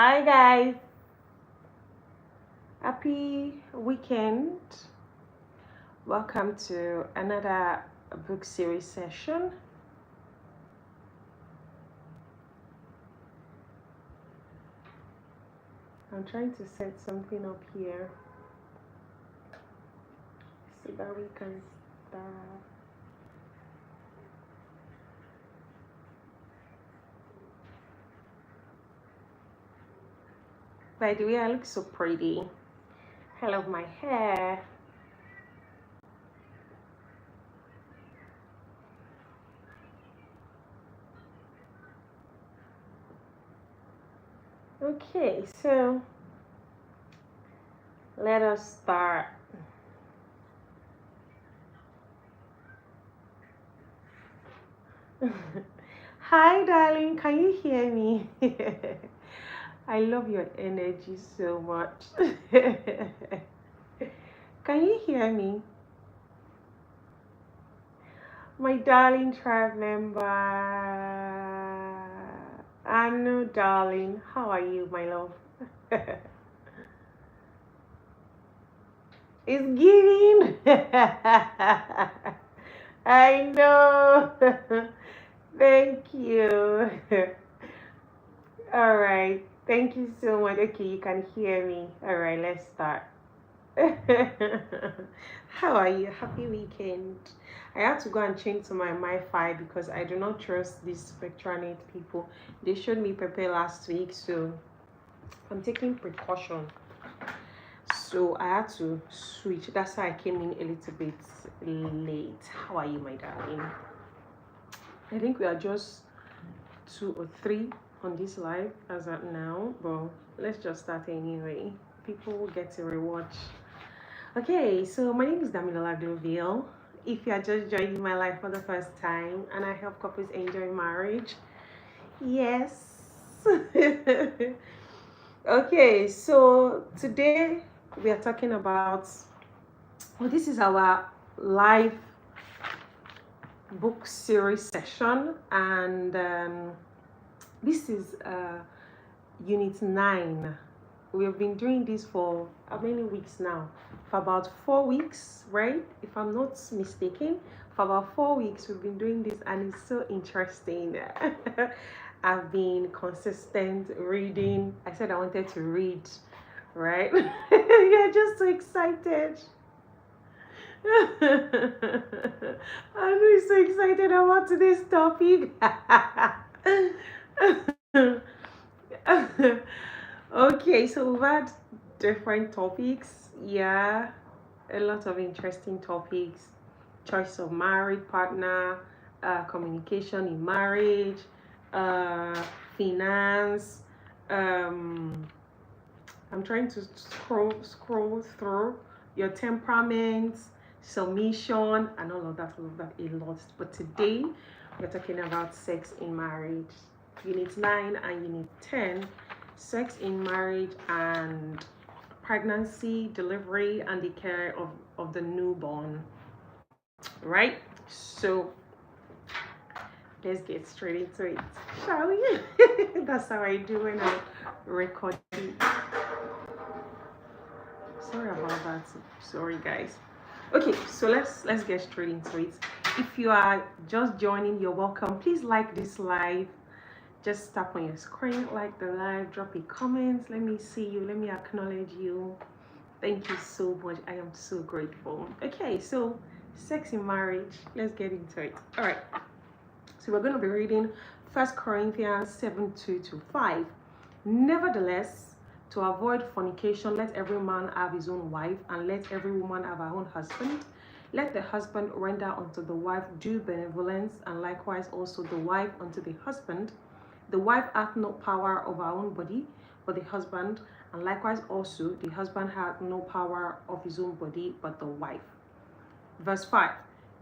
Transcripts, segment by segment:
Hi guys, happy weekend. Welcome to another book series session. I'm trying to set something up here so that we can start. By the way, I look so pretty. I love my hair. Okay, so let us start. Hi, darling. Can you hear me? I love your energy so much. Can you hear me? My darling tribe member. Anu, darling. How are you, my love? It's giving. I know. Thank you. All right. Thank you so much. Okay, you can hear me. All right, let's start. How are you? Happy weekend. I had to go and change to my Wi-Fi because I do not trust these Spectranet people. They showed me Pepe last week, so I'm taking precaution. So I had to switch. That's why I came in a little bit late. How are you, my darling? I think we are just 2 or 3 on this live as of now, but let's just start anyway. People will get to rewatch. Okay, so my name is Damilola Gloville. If you are just joining my life for the first time, and I help couples enjoy marriage, yes. Okay, so today we are talking about, well, this is our live book series session, and this is unit 9. We have been doing this for how many weeks now? For about 4 weeks, right? If I'm not mistaken, for about 4 weeks we've been doing this, and it's so interesting. I've been consistent reading. I said I wanted to read, right? You're just so excited. I'm so excited about today's topic. Okay, so we've had different topics. Yeah, a lot of interesting topics. Choice of married partner, communication in marriage, uh, finance. Um, I'm trying to scroll through your temperament, submission, and all of that, a lot. But today we're talking about sex in marriage. Unit 9 and Unit 10, sex in marriage and pregnancy, delivery, and the care of the newborn. Right? So let's get straight into it, shall we? That's how I do when I record it. Sorry about that. Sorry, guys. Okay, so let's get straight into it. If you are just joining, you're welcome. Please like this live. Just tap on your screen, like the live, drop a comment. Let me see you. Let me acknowledge you. Thank you so much. I am so grateful. Okay, so sex in marriage. Let's get into it. All right. So we're going to be reading 1 Corinthians 7:2-5. Nevertheless, to avoid fornication, let every man have his own wife, and let every woman have her own husband. Let the husband render unto the wife due benevolence, and likewise also the wife unto the husband. The wife hath no power over her own body, but the husband, and likewise also the husband hath no power of his own body, but the wife. Verse 5.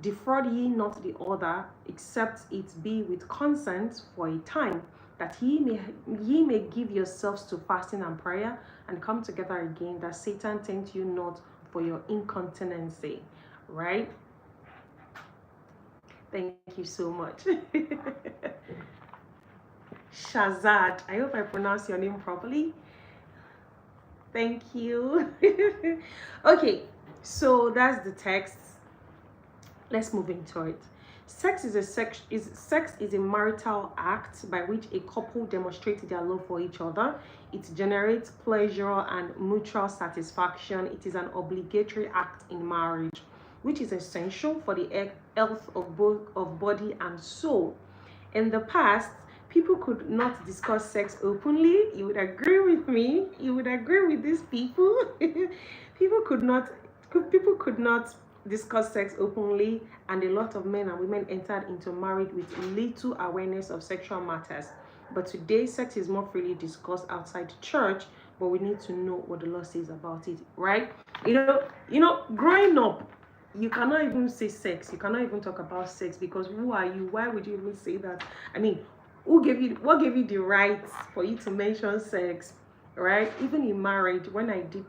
Defraud ye not the other, except it be with consent for a time, that ye may give yourselves to fasting and prayer, and come together again, that Satan tempt you not for your incontinency. Right? Thank you so much. Shazad. I hope I pronounced your name properly. Thank you. Okay, so that's the text. Let's move into it. Sex is a marital act by which a couple demonstrates their love for each other. It generates pleasure and mutual satisfaction. It is an obligatory act in marriage, which is essential for the health of both of body and soul. In the past, people could not discuss sex openly. You would agree with me. You would agree with these people. people could not People could not discuss sex openly, and a lot of men and women entered into marriage with little awareness of sexual matters. But today, sex is more freely discussed outside church, but we need to know what the law says about it, right? Growing up, you cannot even say sex. You cannot even talk about sex because who are you? Why would you even say that? I mean, what gave you the right for you to mention sex, right? Even in marriage, when I did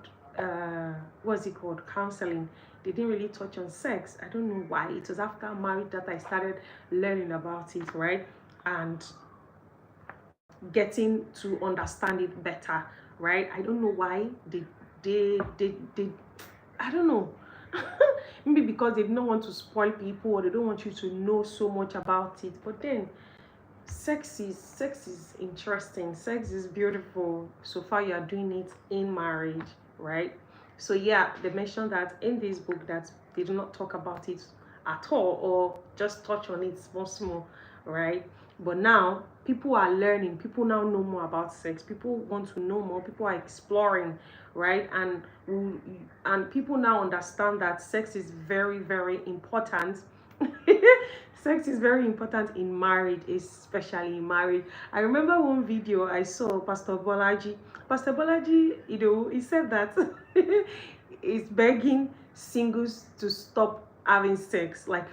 what's it called, counseling, they didn't really touch on sex. I don't know why. It was after marriage that I started learning about it, right? And getting to understand it better, right? I don't know why they I don't know. Maybe because they don't want to spoil people, or they don't want you to know so much about it. But then sex is interesting. Sex is beautiful. So far you are doing it in marriage, right? So yeah, they mentioned that in this book that they do not talk about it at all, or just touch on it small, right? But now people are learning. People now know more about sex. People want to know more. People are exploring, right? And people now understand that sex is very, very important. Sex is very important in marriage, especially in marriage. I remember one video I saw Pastor Bolaji. Pastor Bolaji, he said that he's begging singles to stop having sex. Like,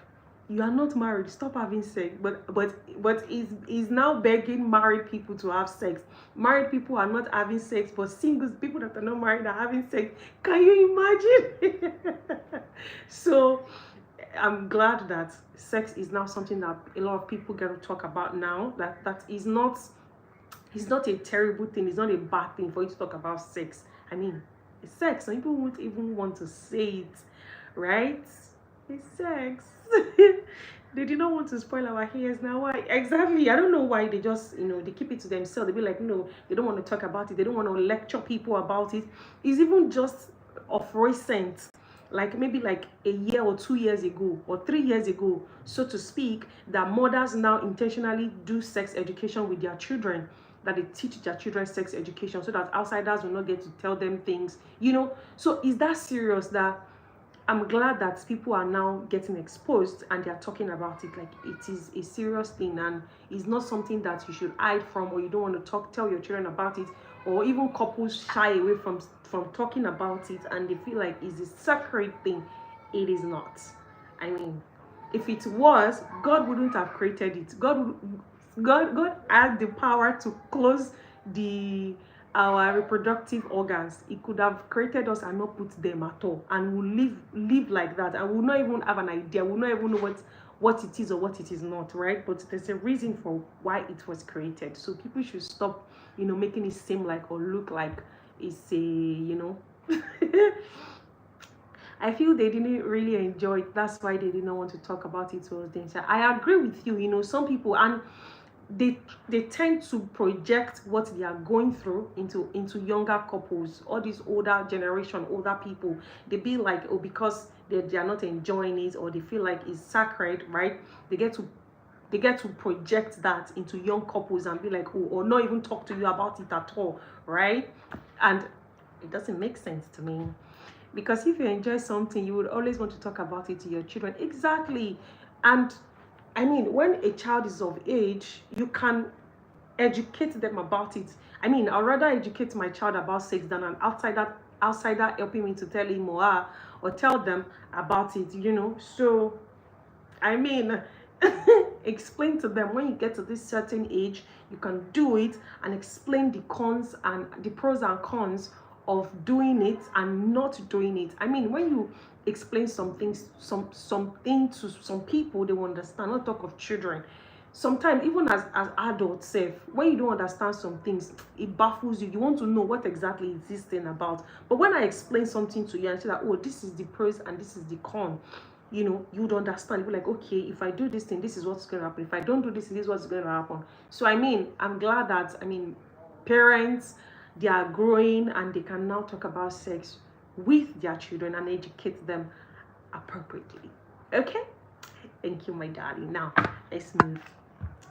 you are not married, stop having sex. But he's now begging married people to have sex. Married people are not having sex, but singles, people that are not married, are having sex. Can you imagine? So I'm glad that sex is now something that a lot of people get to talk about now. That is not, it's not a terrible thing. It's not a bad thing for you to talk about sex. I mean, it's sex. Some people won't even want to say it, right? It's sex. They did not want to spoil our ears now. Why? Exactly. I don't know why they just, they keep it to themselves. They be like, no, they don't want to talk about it. They don't want to lecture people about it. It's even just of recent, like maybe like a year or 2 years ago or 3 years ago, so to speak, that mothers now intentionally do sex education with their children, that they teach their children sex education so that outsiders will not get to tell them things. So is that serious? That I'm glad that people are now getting exposed and they are talking about it. Like, it is a serious thing, and it's not something that you should hide from, or you don't want to tell your children about it, or even couples shy away from talking about it, and they feel like it's a sacred thing. It is not. I mean, if it was, God wouldn't have created it. God had the power to close the our reproductive organs. He could have created us and not put them at all, and we'll live like that, and we'll not even have an idea. We'll not even know what it is or what it is not, right? But there's a reason for why it was created. So people should stop, making it seem like or look like it's a I feel they didn't really enjoy it. That's why they didn't want to talk about it towards themselves. I agree with you. Some people, and they tend to project what they are going through into younger couples, all these older generation, older people. They be like, oh, because they are not enjoying it, or they feel like it's sacred, right? They get to project that into young couples and be like, oh, or not even talk to you about it at all, right? And it doesn't make sense to me, because if you enjoy something, you would always want to talk about it to your children. Exactly. And I mean, when a child is of age, you can educate them about it. I mean, I'd rather educate my child about sex than an outsider helping me to tell him or tell them about it, So, I mean, explain to them when you get to this certain age, you can do it, and explain the cons and the pros and cons of doing it and not doing it. I mean, when you explain some things, something to some people, they will understand. Not talk of children. sometimes even as adults self, when you don't understand some things, it baffles you. You want to know what exactly is this thing about. But when I explain something to you and say that, oh, this is the pros and this is the con, you know, you would understand. You'd be like, okay, if I do this thing, this is what's going to happen. If I don't do this, this is what's going to happen. So I mean, I'm glad that, I mean, parents, they are growing and they can now talk about sex with their children and educate them appropriately. Okay, thank you, my darling. Now let's move.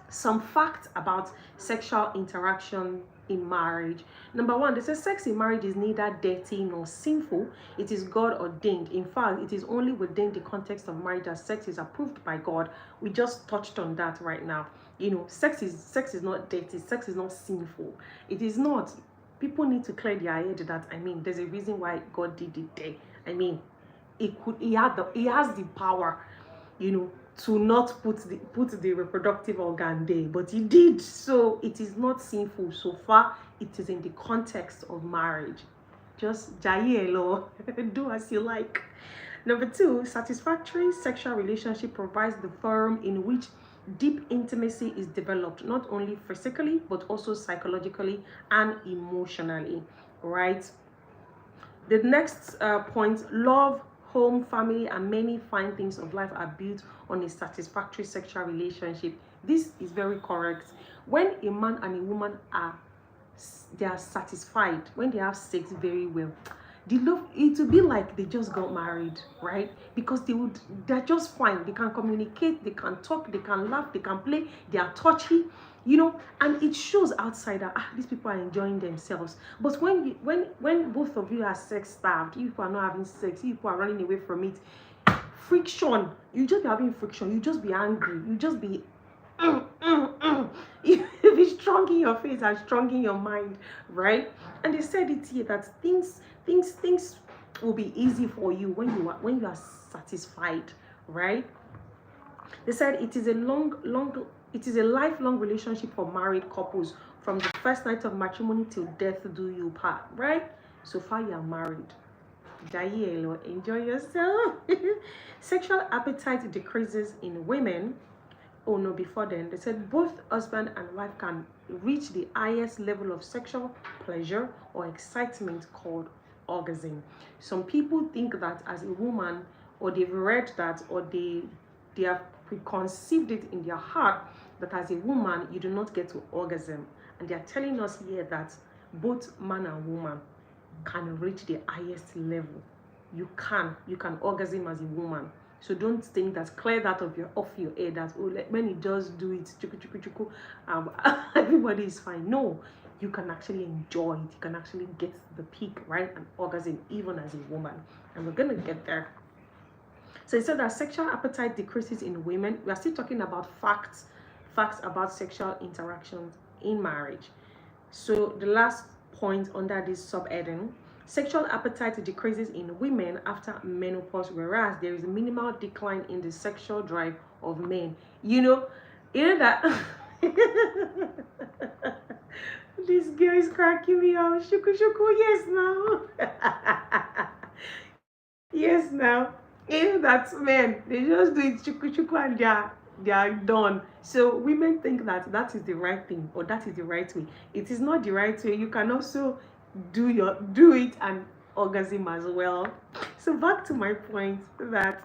Some facts about sexual interaction in marriage. Number one, they say sex in marriage is neither dirty nor sinful. It is God ordained. In fact, it is only within the context of marriage that sex is approved by God. We just touched on that right now. You know, sex is not dirty. Sex is not sinful. It is not. People need to clear their head that, I mean, there's a reason why God did it there. I mean, he has the power, you know, to not put the reproductive organ there, but he did. So it is not sinful so far. It is in the context of marriage. Just jayelo, do as you like. Number two, satisfactory sexual relationship provides the forum in which deep intimacy is developed, not only physically but also psychologically and emotionally, right? The next point, love, home, family, and many fine things of life are built on a satisfactory sexual relationship. This is very correct. When a man and a woman are satisfied, when they have sex very well, the love, it will be like they just got married, right? Because they're just fine. They can communicate, they can talk, they can laugh, they can play, they are touchy, you know, and it shows outside that these people are enjoying themselves. But when both of you are sex starved, you people are not having sex, you people are running away from it, friction, you just be having friction, you just be angry, you just be you be strong in your face and strong in your mind, right? And they said it here that things will be easy for you when you are satisfied, right? They said it is a lifelong relationship for married couples, from the first night of matrimony till death do you part, right? So far you are married. Enjoy yourself. Sexual appetite decreases in women. Oh no, before then, they said both husband and wife can reach the highest level of sexual pleasure or excitement called orgasm. Some people think that as a woman, or they've read that, or they have preconceived it in their heart that as a woman you do not get to orgasm, and they are telling us here that both man and woman can reach the highest level. You can orgasm as a woman. So don't think that, clear that off your head, that when it does do it, everybody is fine. No, you can actually enjoy it. You can actually get the peak, right? And orgasm even as a woman. And we're gonna get there. So it said that sexual appetite decreases in women. We are still talking about facts about sexual interactions in marriage. So the last point under this subheading, sexual appetite decreases in women after menopause, whereas there is a minimal decline in the sexual drive of men. You know that this girl is cracking me out. Shuku shuku, yes now. Yes now. You know that men, they just do it shuku shuku and they are done. So women think that that is the right thing, or that is the right way. It is not the right way. You can also do it and orgasm as well. So back to my point that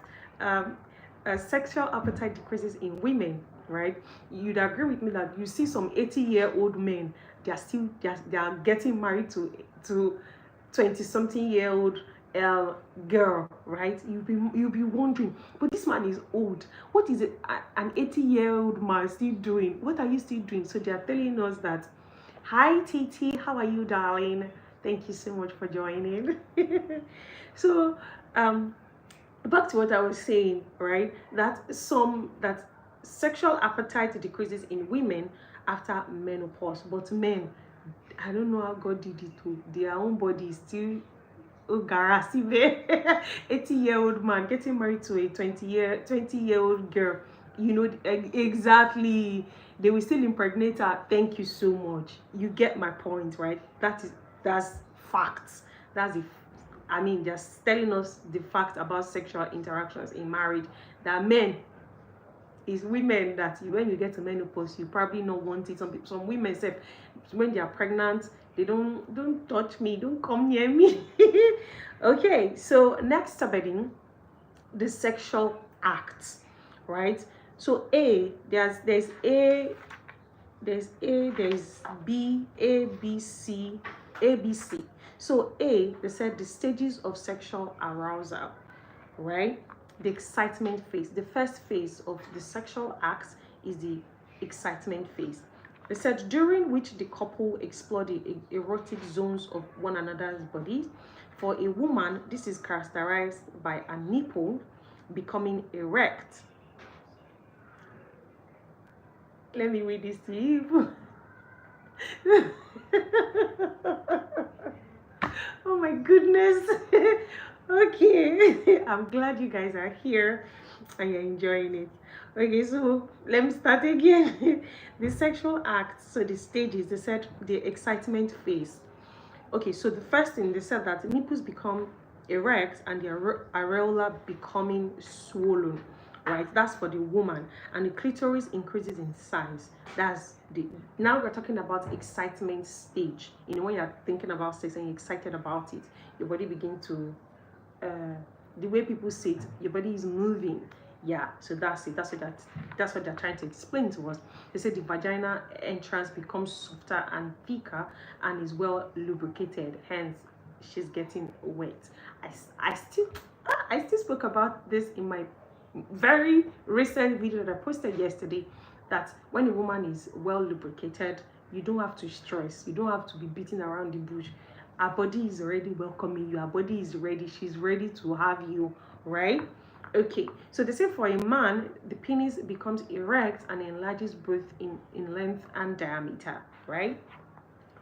sexual appetite decreases in women, right? You'd agree with me that you see some 80-year-old men, they are getting married to 20-something-year-old girl, right? You'll be wondering, but this man is old. What is it an 80-year-old man still doing? What are you still doing? So they are telling us that, hi Titi, how are you, darling? Thank you so much for joining. So back to what I was saying, right? That sexual appetite decreases in women after menopause, but men, I don't know how God did it to their own body is still garasi 80-year-old man getting married to a 20-year-old girl, you know, exactly. They will still impregnate her. Thank you so much. You get my point, right? That's facts. That's the I mean, just telling us the fact about sexual interactions in marriage, that men, is women that when you get to menopause, you probably not want it. Some women say when they are pregnant, they don't touch me, don't come near me. Okay, so next subheading, the sexual act, right? So there's B, A, B, C, A, B, C. So they said the stages of sexual arousal, right? The excitement phase. The first phase of the sexual act is the excitement phase. They said during which the couple explore the erotic zones of one another's bodies. For a woman, this is characterized by a nipple becoming erect. Let me read this to you. Oh my goodness. Okay. I'm glad you guys are here and you're enjoying it. Okay, so let me start again. The sexual act, so the stages, they said the excitement phase. Okay, so the first thing they said that nipples become erect and the areola becoming swollen, right? That's for the woman, and the clitoris increases in size. That's the now we're talking about excitement stage. You know, when you're thinking about sex and you're excited about it, your body begin to the way people say it, your body is moving. Yeah, so that's it. That's what they're trying to explain to us. They say the vagina entrance becomes softer and thicker and is well lubricated. Hence, she's getting wet. I still spoke about this in my very recent video that I posted yesterday. That when a woman is well lubricated, you don't have to stress. You don't have to be beating around the bush. Our body is already welcoming you. Our body is ready. She's ready to have you, right? Okay, so they say for a man, the penis becomes erect and enlarges both in length and diameter, right?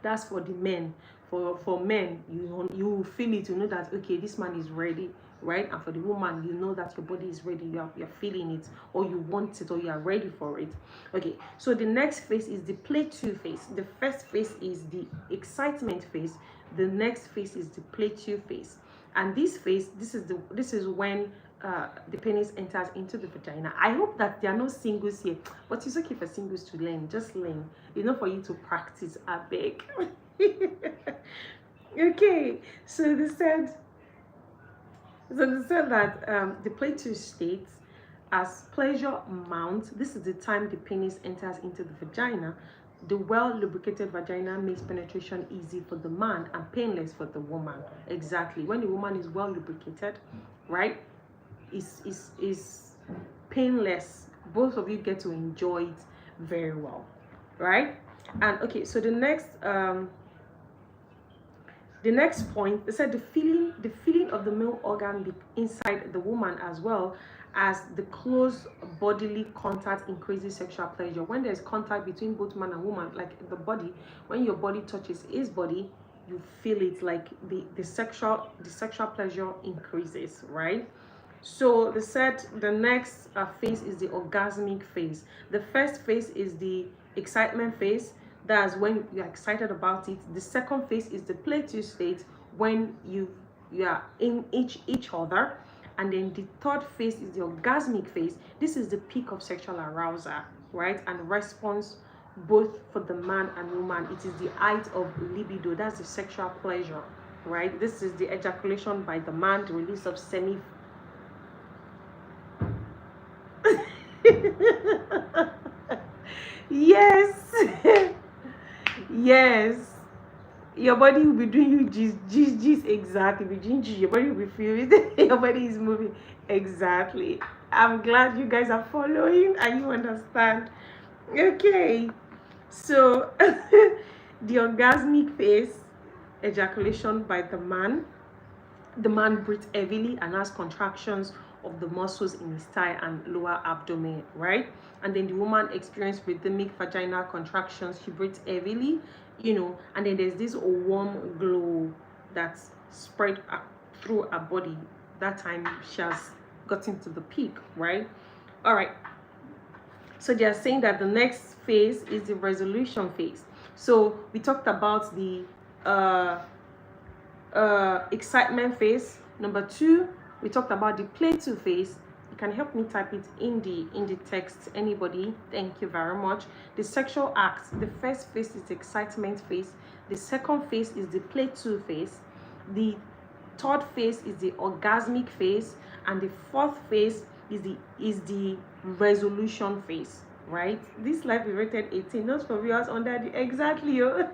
That's for the men. For men, you feel it, you know that okay, this man is ready, right? And for the woman, you know that your body is ready, you're feeling it, or you want it, or you are ready for it. Okay, so the next phase is the play two phase. The first phase is the excitement phase. The next phase is the play two phase. And this phase, this is when the penis enters into the vagina. I hope that there are no singles here, but it's okay for singles to learn. Just learn. It's not for you to practice. I beg. Okay, so they said that the play two states as pleasure mounts. This is the time the penis enters into the vagina. The well-lubricated vagina makes penetration easy for the man and painless for the woman. Exactly. When the woman is well-lubricated, right, is painless. Both of you get to enjoy it very well, right? And okay, so the next point, they said the feeling of the male organ inside the woman as well as the close bodily contact increases sexual pleasure. When there's contact between both man and woman, like the body, when your body touches his body, you feel it, like the sexual pleasure increases, right? So they said the next phase is the orgasmic phase. The first phase is the excitement phase. That's when you're excited about it. The second phase is the play two state, when you are in each other. And then the third phase is the orgasmic phase. This is the peak of sexual arousal, right? And response both for the man and woman. It is the height of libido. That's the sexual pleasure, right? This is the ejaculation by the man, the release of semen. Yes. Yes, your body will be doing you just exactly. Your body will be feeling it. Your body is moving exactly. I'm glad you guys are following and you understand. Okay, so the orgasmic phase, ejaculation by the man. The man breathes heavily and has contractions of the muscles in his thigh and lower abdomen, right? And then the woman experiences rhythmic vaginal contractions. She breathes heavily, and then there's this warm glow that's spread through her body. That time she has gotten to the peak, right? All right. So they are saying that the next phase is the resolution phase. So we talked about the excitement phase. Number 2, we talked about the play two phase, can help me type it in the text, anybody. Thank you very much. The sexual act, the first phase is the excitement phase, the second phase is the play two phase, the third phase is the orgasmic phase, and the fourth phase is the resolution phase, right? This life is rated 18, not for viewers under the exactly. Oh.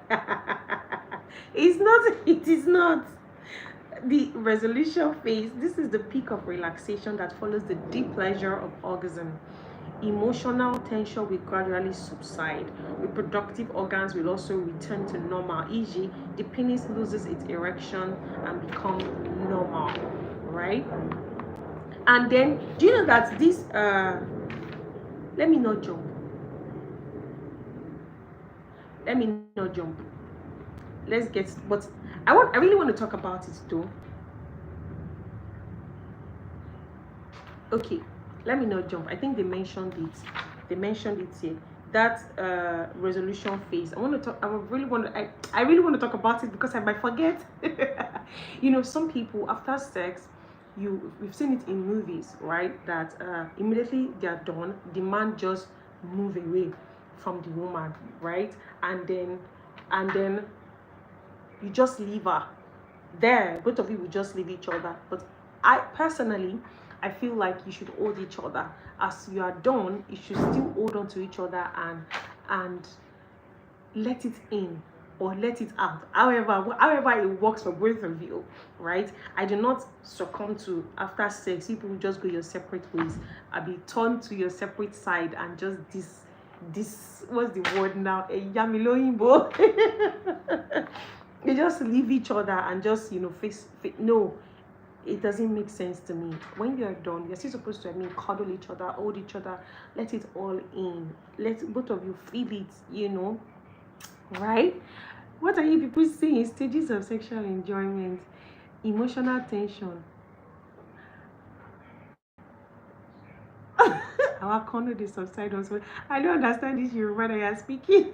It's not, it is not. The resolution phase, this is the peak of relaxation that follows the deep pleasure of orgasm. Emotional tension will gradually subside. Reproductive organs will also return to normal, e.g., the penis loses its erection and become normal, right? And then, do you know that this, let me not jump. Let me not jump. Let's get, but I really want to talk about it though. Okay, let me not jump. I think they mentioned it here, that resolution phase. I really want to talk about it because I might forget. You know, some people after sex, we've seen it in movies, right, that immediately they are done, the man just move away from the woman, right, and then you just leave her there. Both of you will just leave each other. But I personally, I feel like you should hold each other. As you are done, you should still hold on to each other and let it in or let it out. However it works for both of you, right? I do not succumb to, after sex, people will just go your separate ways. I'll be turned to your separate side and just this what's the word now? Yamiloimbo. You just leave each other and just, you know, face. No, it doesn't make sense to me. When you're done, you're still supposed to, cuddle each other, hold each other, let it all in. Let both of you feel it, you know, right? What are you people saying? Stages of sexual enjoyment, emotional tension. Our corner the subtitles. I don't understand this Yoruba that you are speaking.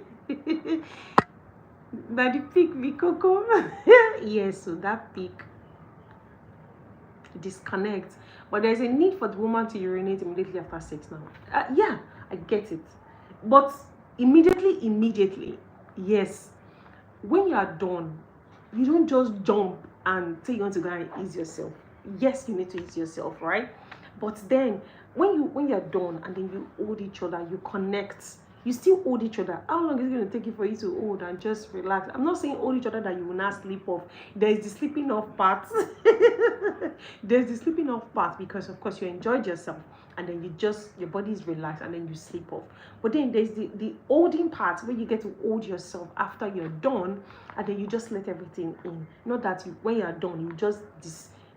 That the peak be coco. Yes, so that peak disconnect, but there's a need for the woman to urinate immediately after sex now. Yeah, I get it, but immediately, yes. When you are done, you don't just jump and say you want to go and ease yourself. Yes, you need to ease yourself, right? But then when you're done and then you hold each other, you connect, you still hold each other. How long is it going to take you for you to hold and just relax? I'm not saying hold each other that you will not sleep off. There's the sleeping off part. There's the sleeping off part because of course you enjoyed yourself and then your body is relaxed and then you sleep off. But then there's the holding part where you get to hold yourself after you're done and then you just let everything in. Not that when you're done, you just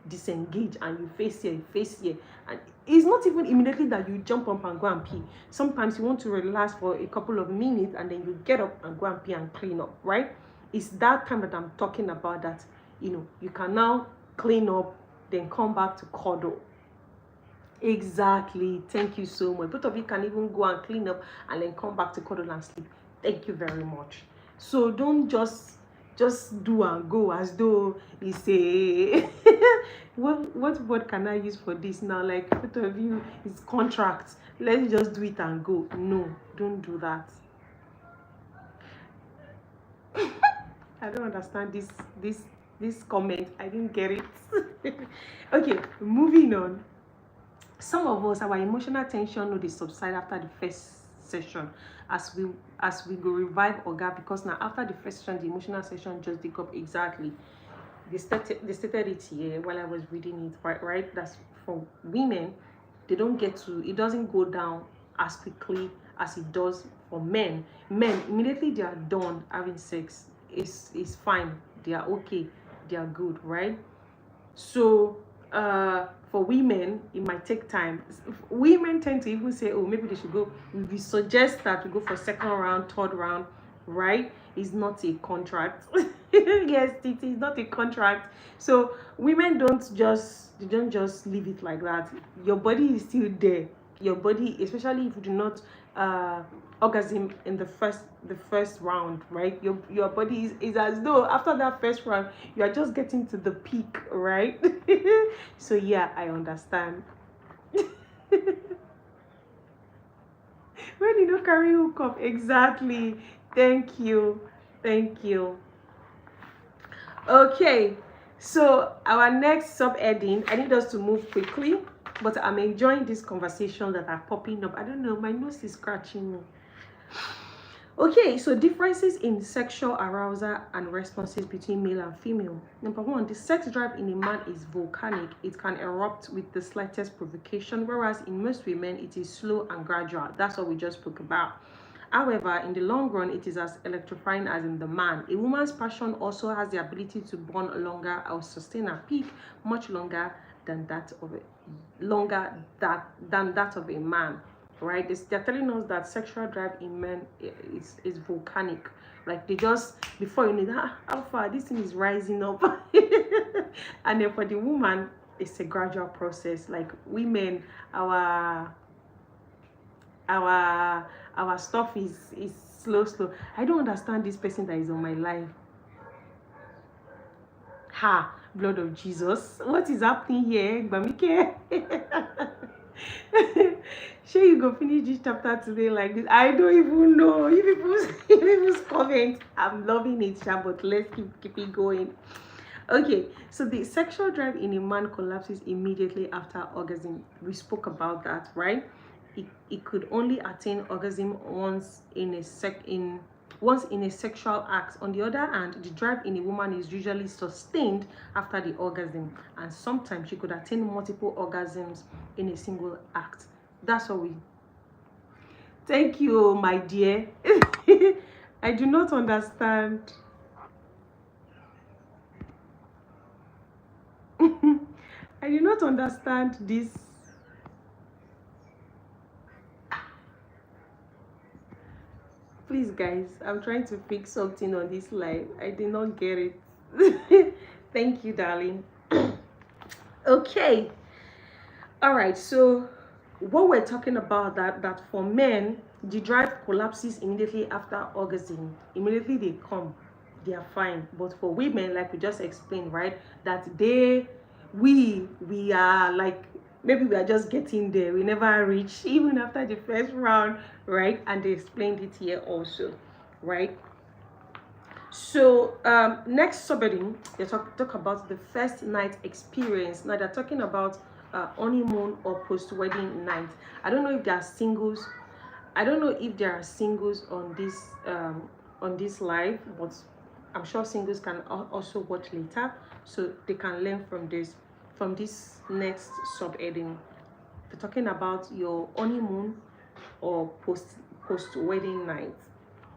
disengage and you face here, and it's not even immediately that you jump up and go and pee. Sometimes you want to relax for a couple of minutes and then you get up and go and pee and clean up, right? It's that time that I'm talking about, that you know you can now clean up, then come back to cuddle. Exactly. Thank you so much. Both of you can even go and clean up and then come back to cuddle and sleep. Thank you very much. So don't just do and go as though it's a what word can I use for this now? Like, both of you, it's contract. Let's just do it and go. No, don't do that. I don't understand this comment. I didn't get it. Okay, moving on. Some of us, our emotional tension no dey subside after the first session as we go revive oga, because now after the first session the emotional session just dig up. Exactly, they stated it here while I was reading it, right? That's for women. They don't get to, it doesn't go down as quickly as it does for men. Men, immediately they are done having sex, it's fine, they are okay, they are good, right? So for women it might take time. Women tend to even say, oh, maybe they should go, we suggest that we go for second round, third round, right? It's not a contract. Yes, it is not a contract. So women don't just leave it like that. Your body is still there. Your body, especially if you do not orgasm in the first round, right? Your body is as though after that first round you are just getting to the peak, right? So yeah, I understand. When you don't carry hook up, exactly. Thank you. Thank you. Okay, so our next subheading, I need us to move quickly, but I'm enjoying this conversation that are popping up. I don't know, my nose is scratching me. Okay, so differences in sexual arousal and responses between male and female. Number one, the sex drive in a man is volcanic. It can erupt with the slightest provocation, whereas in most women, it is slow and gradual. That's what we just spoke about. However, in the long run, it is as electrifying as in the man. A woman's passion also has the ability to burn longer or sustain a peak much longer than that of a man. Right? They're telling us that sexual drive in men is volcanic. Like they just before you know that how far this thing is rising up, and then for the woman, it's a gradual process. Like women, our stuff is slow. I don't understand this person that is on my life. Ha, blood of Jesus, what is happening here, Bamike? Sure, you go finish this chapter today like this. I don't even know. You people's comment, I'm loving it, but let's keep it going. Okay, so the sexual drive in a man collapses immediately after orgasm. We spoke about that, right? It could only attain orgasm once in a sexual act. On the other hand, the drive in a woman is usually sustained after the orgasm, and sometimes she could attain multiple orgasms in a single act. That's what we. Thank you, my dear. I do not understand. I do not understand this. Please, guys, I'm trying to fix something on this live. I did not get it. Thank you, darling. Okay. All right. So, what we're talking about that for men, the drive collapses immediately after orgasm. Immediately they come, they are fine. But for women, like we just explained, right, that we are like maybe we are just getting there, we never reach even after the first round, right? And they explained it here also, right? So next subheading, they talk about the first night experience. Now they're talking about honeymoon or post-wedding night. I don't know if there are singles. I don't know if there are singles on this live, but I'm sure singles can also watch later, so they can learn from this next subheading. They're talking about your honeymoon or post-wedding night.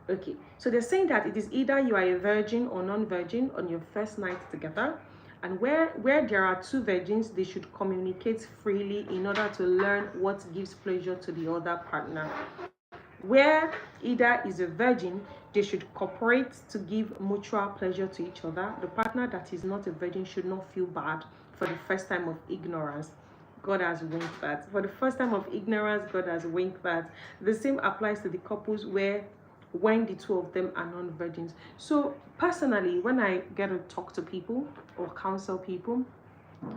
Okay, so they're saying that it is either you are a virgin or non-virgin on your first night together, and where there are two virgins, they should communicate freely in order to learn what gives pleasure to the other partner. Where either is a virgin, they should cooperate to give mutual pleasure to each other. The partner that is not a virgin should not feel bad for the first time of ignorance. God has winked that. For the first time of ignorance, God has winked that. The same applies to the couples when the two of them are non-virgins. So personally, when I get to talk to people or counsel people,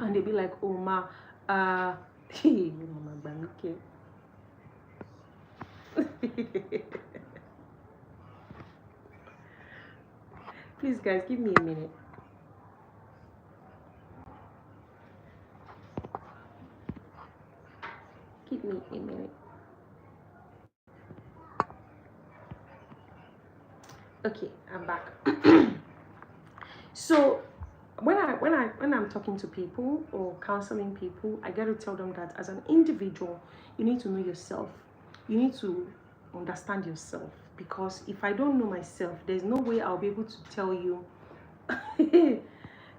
and they be like, "Oh ma, please guys, give me a minute." Give me a minute. Okay, I'm back. So when I'm talking to people or counseling people, I get to tell them that as an individual, you need to know yourself. You need to understand yourself, because if I don't know myself, there's no way I'll be able to tell you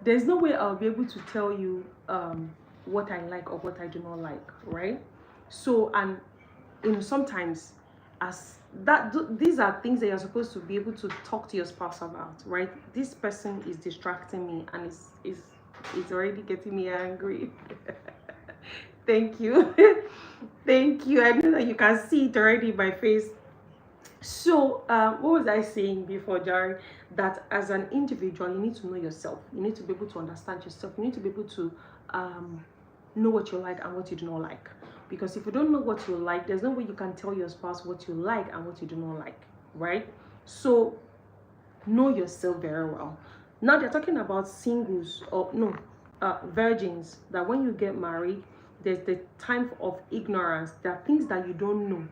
there's no way I'll be able to tell you what I like or what I do not like, right? So, and sometimes as that these are things that you're supposed to be able to talk to your spouse about, right? This person is distracting me and is already getting me angry. Thank you. Thank you. I know that you can see it already in my face. So what was I saying before, Jerry? That as an individual, you need to know yourself. You need to be able to understand yourself. You need to be able to know what you like and what you do not like. Because if you don't know what you like, there's no way you can tell your spouse what you like and what you do not like, right? So know yourself very well. Now they're talking about singles, or no, virgins, that when you get married, there's the time of ignorance. There are things that you don't know,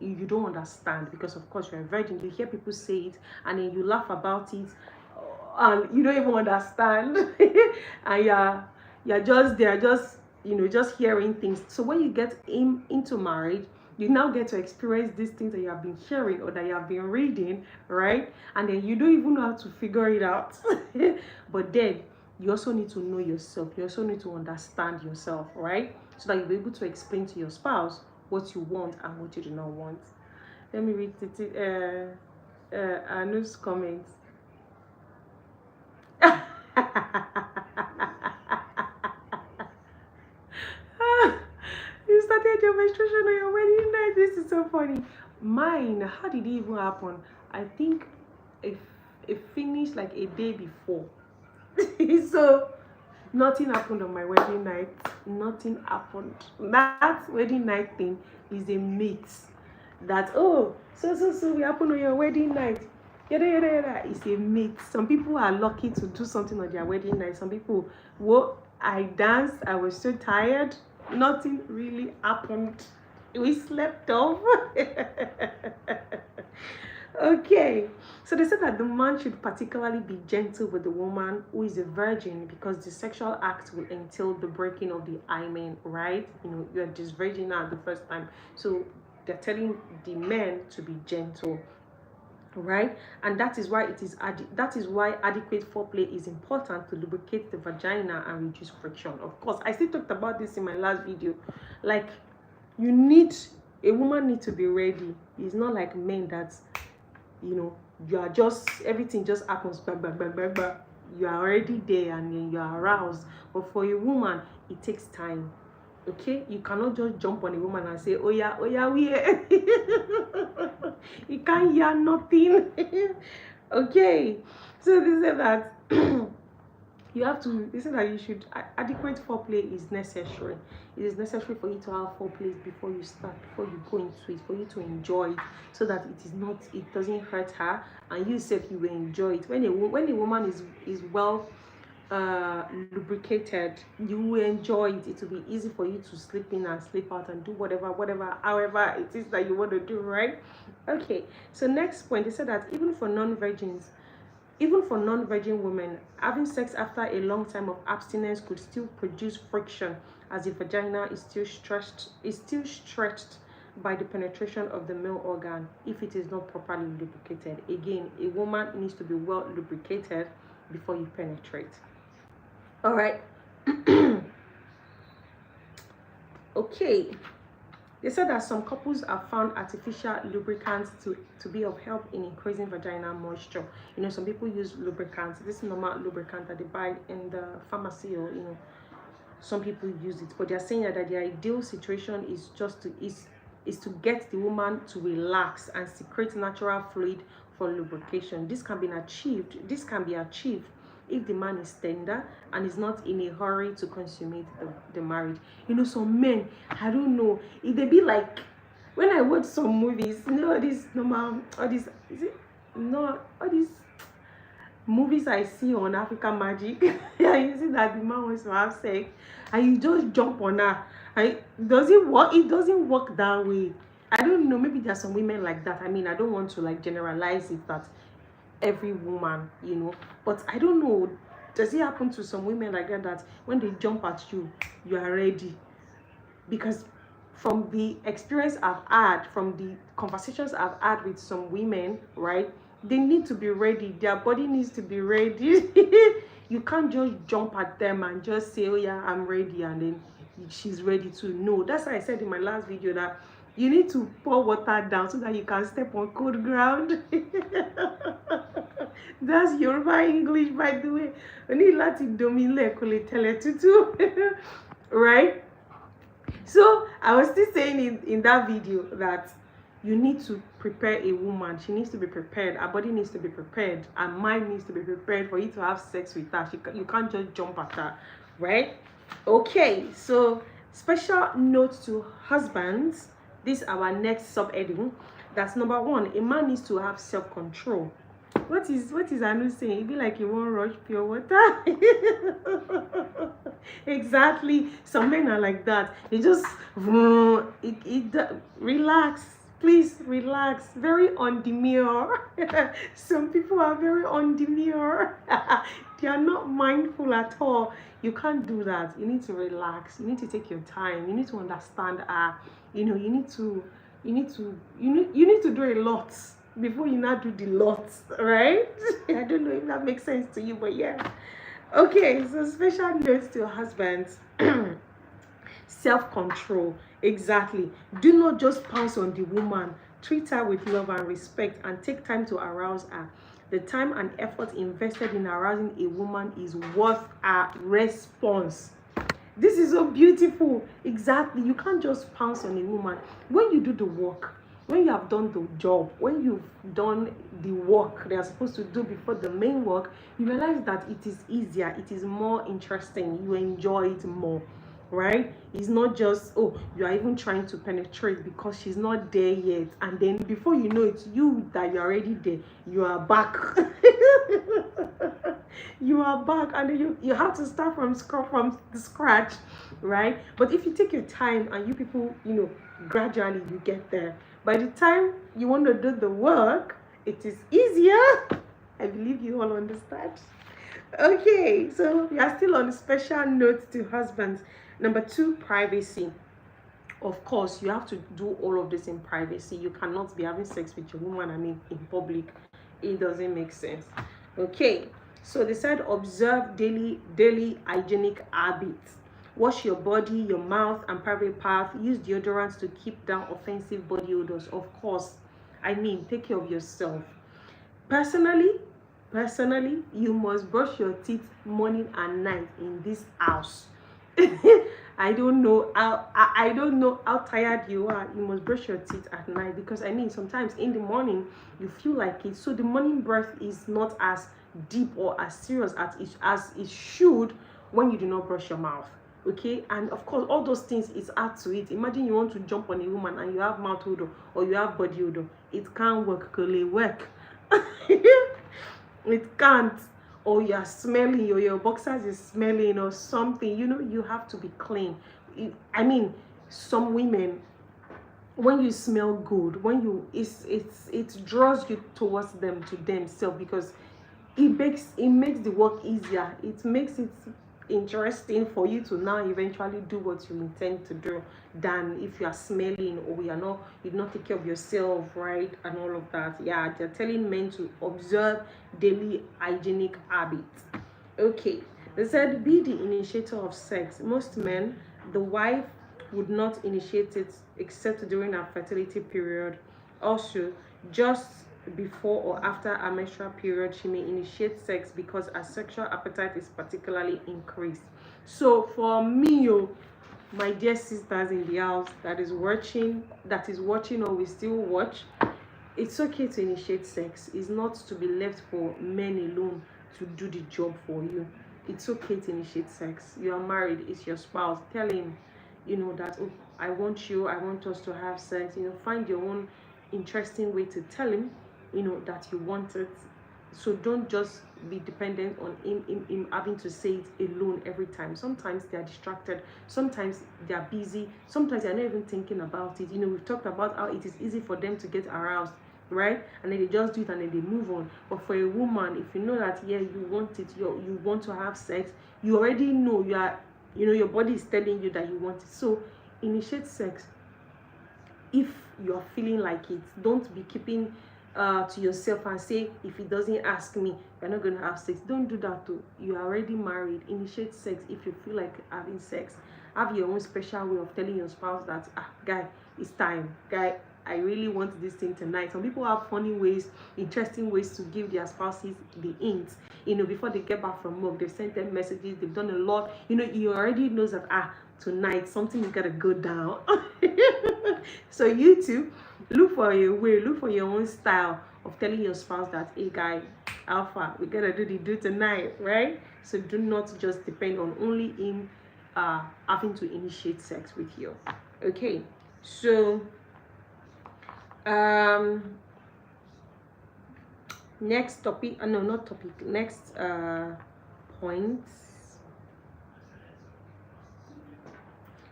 you don't understand, because of course you're a virgin. You hear people say it and then you laugh about it, and you don't even understand. And you're just there, just just hearing things. So when you get into marriage, you now get to experience these things that you have been hearing or that you have been reading, right? And then you don't even know how to figure it out. But then you also need to know yourself. You also need to understand yourself, right? So that you'll be able to explain to your spouse what you want and what you do not want. Let me read Anu's comments. You started your menstruation on your wedding night. This is so funny. Mine, how did it even happen? I think it finished like a day before. So nothing happened on my wedding night. Nothing happened. That wedding night thing is a myth. That so we happen on your wedding night. Yada yada yada. It's a myth. Some people are lucky to do something on their wedding night. Some people, I danced. I was so tired. Nothing really happened. We slept off. Okay, so they said that the man should particularly be gentle with the woman who is a virgin, because the sexual act will entail the breaking of the hymen, right? You're just virgin now the first time, so they're telling the men to be gentle, right? And that is why adequate foreplay is important to lubricate the vagina and reduce friction. Of course, I still talked about this in my last video. Like, a woman needs to be ready. It's not like men that you are just, everything just happens, bang, bang, bang, bang, bang. You are already there and then you are aroused. But for a woman, it takes time. Okay, you cannot just jump on a woman and say, oh yeah, we you can't hear nothing. Okay, so they say that they say that you should, adequate foreplay is necessary. It is necessary for you to have foreplay before you start, before you go into it, for you to enjoy it, so that it doesn't hurt her, and you said you will enjoy it. When a woman is well lubricated, you will enjoy it. It will be easy for you to sleep in and sleep out and do whatever, however it is that you want to do, right? Okay, so next point, they said that even for non-virgin women, having sex after a long time of abstinence could still produce friction, as the vagina is still stretched by the penetration of the male organ if it is not properly lubricated. Again, a woman needs to be well lubricated before you penetrate. All right. Okay. They said that some couples have found artificial lubricants to be of help in increasing vaginal moisture. Some people use lubricants. This is normal lubricant that they buy in the pharmacy, or some people use it. But they're saying that the ideal situation is to get the woman to relax and secrete natural fluid for lubrication. This can be achieved if the man is tender and is not in a hurry to consummate the marriage. Some men, I don't know, if they be like, when I watch some movies, all these movies I see on African Magic, you see that the man wants to have sex and you just jump on her. Does it work? It doesn't work that way. I don't know, maybe there's some women like that. I don't want to generalize it that every woman, but I don't know, does it happen to some women like that when they jump at you, you are ready? Because from the experience I've had, from the conversations I've had with some women, right, they need to be ready. Their body needs to be ready. You can't just jump at them and just say, oh yeah, I'm ready, and then she's ready to. No, that's why I said in my last video that you need to pour water down so that you can step on cold ground. That's Yoruba English, by the way. Right? So I was still saying in that video that you need to prepare a woman. She needs to be prepared. Her body needs to be prepared. Her mind needs to be prepared for you to have sex with her. You can't just jump at her, right? Okay, so special note to husbands. This is our next subheading. That's number one. A man needs to have self-control. What is Anu saying? It be like you won't rush pure water. Exactly. Some men are like that. They just relax. Please relax. Very on demure. Some people are very on demure. They are not mindful at all. You can't do that. You need to relax. You need to take your time. You need to understand. You know, you need to do a lot before you now do the lot, right? I don't know if that makes sense to you, but yeah. Okay, so special notes to husbands. Self-control. Exactly. Do not just pounce on the woman. Treat her with love and respect and take time to arouse her. The time and effort invested in arousing a woman is worth a response. This is so beautiful. Exactly. You can't just pounce on a woman. When you do the work, when you have done the job, when you've done the work they are supposed to do before the main work, you realize that it is easier, it is more interesting, you enjoy it more, right? It's not just, oh, you are even trying to penetrate because she's not there yet, and then before you know it, you that you're already there, you are back. You are back, and then you have to start from the scratch, right? But if you take your time and you people, gradually you get there. By the time you want to do the work, it is easier. I believe you all understand. Okay, so we are still on special notes to husbands. Number two, privacy. Of course, you have to do all of this in privacy. You cannot be having sex with your woman, in public. It doesn't make sense. Okay, so they said observe daily hygienic habits. Wash your body, your mouth, and private parts. Use deodorants to keep down offensive body odors. Of course, take care of yourself. Personally, you must brush your teeth morning and night in this house. I don't know how tired you are. You must brush your teeth at night because sometimes in the morning you feel like it. So the morning breath is not as deep or as serious as it should when you do not brush your mouth. Okay, and of course all those things is add to it. Imagine you want to jump on a woman and you have mouth odor or you have body odor. It can't work. Work. It can't. Or you are smelling, or your boxers is smelling or something. You have to be clean. Some women, when you smell good, when you it draws you towards themselves because it makes the work easier. It makes it interesting for you to now eventually do what you intend to do than if you are smelling or you did not take care of yourself, right? And all of that. Yeah, they're telling men to observe daily hygienic habits. Okay, they said be the initiator of sex. Most men, the wife would not initiate it except during her fertility period. Also, just before or after a menstrual period, she may initiate sex because her sexual appetite is particularly increased. So for me, my dear sisters in the house that is watching or will still watch, it's okay to initiate sex. It's not to be left for men alone to do the job for you. It's okay to initiate sex. You are married, it's your spouse. Tell him, that, oh, I want us to have sex. Find your own interesting way to tell him, that you want it. So don't just be dependent on him having to say it alone every time. Sometimes they are distracted, sometimes they are busy, sometimes they're not even thinking about it. We've talked about how it is easy for them to get aroused, right? And then they just do it and then they move on. But for a woman, if you know that you want it, you want to have sex, you already know your body is telling you that you want it. So initiate sex if you're feeling like it. Don't be keeping to yourself and say, if he doesn't ask me, you're not going to have sex. Don't do that too. You are already married. Initiate sex if you feel like having sex. Have your own special way of telling your spouse that, guy, it's time. Guy, I really want this thing tonight. Some people have funny ways, interesting ways to give their spouses the hints. Before they get back from work, they've sent them messages, they've done a lot. You already knows that, tonight something is gonna go down. So you too, look for your way, look for your own style of telling your spouse that, hey guy, alpha, we gotta do tonight, right? So do not just depend on only him having to initiate sex with you. Okay, so next topic, no, not topic, next point.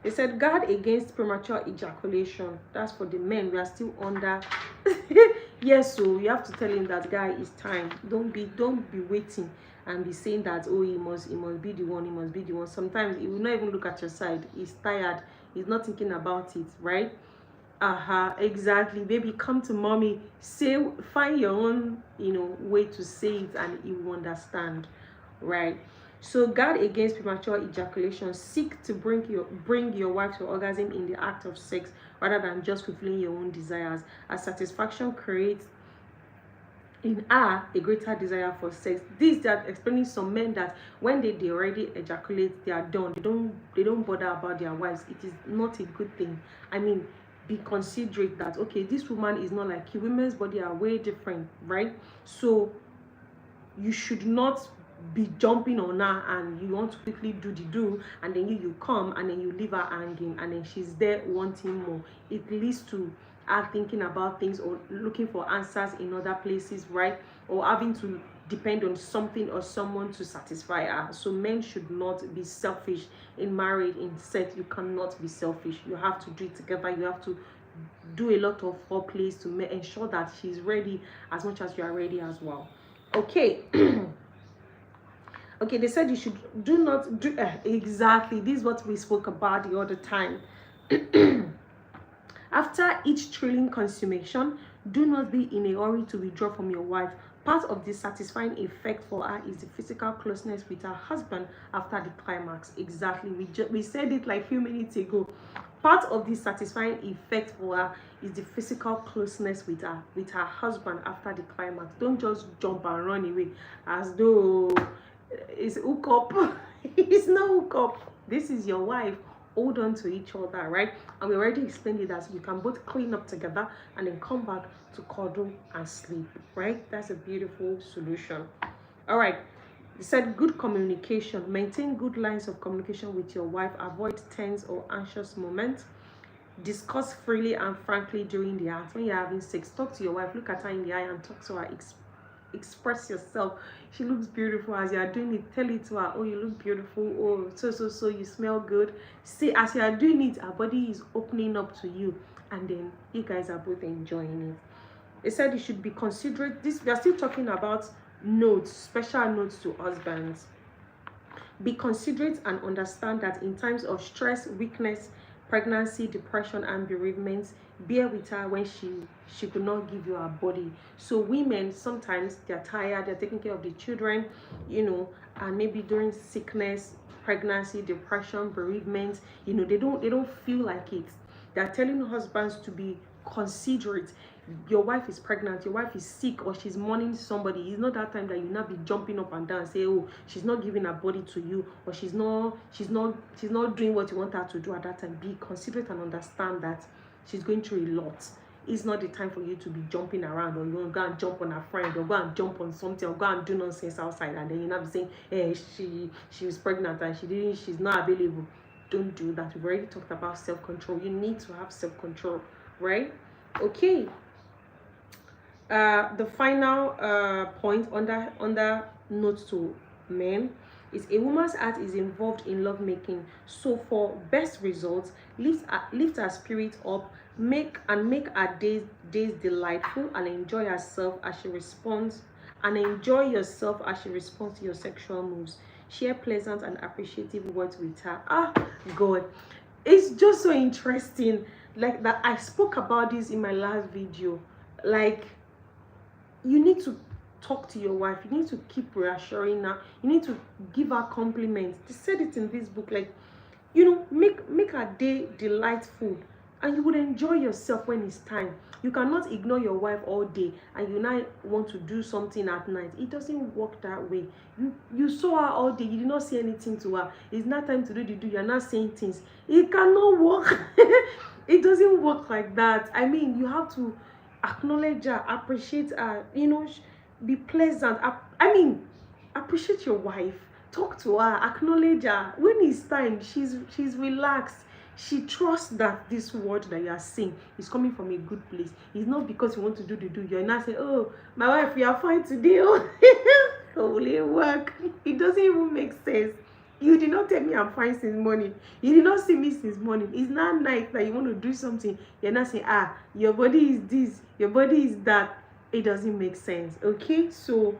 They said guard against premature ejaculation. That's for the men. We are still under. Yes, so you have to tell him that, guy, it's time. Don't be waiting and be saying that, oh, he must be the one, he must be the one. Sometimes he will not even look at your side. He's tired. He's not thinking about it, right? Exactly. Baby, come to mommy. Say, find your own, way to say it, and he will understand, right? So guard against premature ejaculation. Seek to bring your wife to orgasm in the act of sex rather than just fulfilling your own desires, as satisfaction creates in her a greater desire for sex. This, that explaining some men that when they already ejaculate, they are done. They don't bother about their wives. It is not a good thing. I mean, be considerate that, okay, this woman is not like you. Women's body are way different, right? So you should not be jumping on her and you want to quickly do, and then you come and then you leave her hanging, and then she's there wanting more. It leads to her thinking about things or looking for answers in other places, right? Or having to depend on something or someone to satisfy her. So men should not be selfish in marriage, in sex. You cannot be selfish. You have to do it together. You have to do a lot of foreplays to ensure that she's ready as much as you are ready as well. Okay. Okay, they said you should do not do exactly. This is what we spoke about the other time. After each thrilling consummation, do not be in a hurry to withdraw from your wife. Part of the satisfying effect for her is the physical closeness with her husband after the climax. Exactly. We said it like a few minutes ago. Part of the satisfying effect for her is the physical closeness with her husband after the climax. Don't just jump and run away as though it's hook up. It's not hook up. This is your wife. Hold on to each other, right? And we already explained it as you can both clean up together and then come back to cuddle and sleep, right? That's a beautiful solution. All right. They said good communication. Maintain good lines of communication with your wife. Avoid tense or anxious moments. Discuss freely and frankly during the act. When you're having sex, talk to your wife. Look at her in the eye and talk to her. Express yourself. She looks beautiful. As you are doing it, tell it to her, oh, you look beautiful. Oh, so you smell good. See, as you are doing it, her body is opening up to you, and then you guys are both enjoying it. They said you should be considerate. We are still talking about notes, special notes to husbands. Be considerate and understand that in times of stress, weakness, pregnancy, depression, and bereavement, bear with her when she could not give you her body. So women, sometimes they're tired, they're taking care of the children, and maybe during sickness, pregnancy, depression, bereavement, they don't feel like it. They're telling husbands to be considerate. Your wife is pregnant, your wife is sick, or she's mourning somebody. It's not that time that you not be jumping up and down and say, oh, she's not giving her body to you, or she's not doing what you want her to do at that time. Be considerate and understand that she's going through a lot. It's not the time for you to be jumping around, or you want to go and jump on her friend, or go and jump on something, or go and do nonsense outside, and then you're not saying, hey, she was pregnant and she's not available. Don't do that. We've already talked about self-control. You need to have self-control, right? Okay. The final point under notes to men is a woman's heart is involved in lovemaking. So for best results, lift her spirit up, make her days delightful, and enjoy herself as she responds, and enjoy yourself as she responds to your sexual moves. Share pleasant and appreciative words with her. God, it's just so interesting. Like that, I spoke about this in my last video. Like, you need to talk to your wife. You need to keep reassuring her. You need to give her compliments. They said it in this book. Like, make her day delightful, and you would enjoy yourself when it's time. You cannot ignore your wife all day and you now want to do something at night. It doesn't work that way. You saw her all day. You did not say anything to her. It's not time to do. You're not saying things. It cannot work. It doesn't work like that. I mean, you have to acknowledge her, appreciate her, be pleasant. Appreciate your wife. talk to her, acknowledge her. When it's time, she's relaxed. She trusts that this word that you are saying is coming from a good place. It's not because you want to do. You're not saying, oh, my wife, we are fine today. Oh, holy work. It doesn't even make sense. You did not tell me I'm fine since morning. You did not see me since morning. It's not night that you want to do something. You're not saying, your body is this, your body is that. It doesn't make sense. Okay, so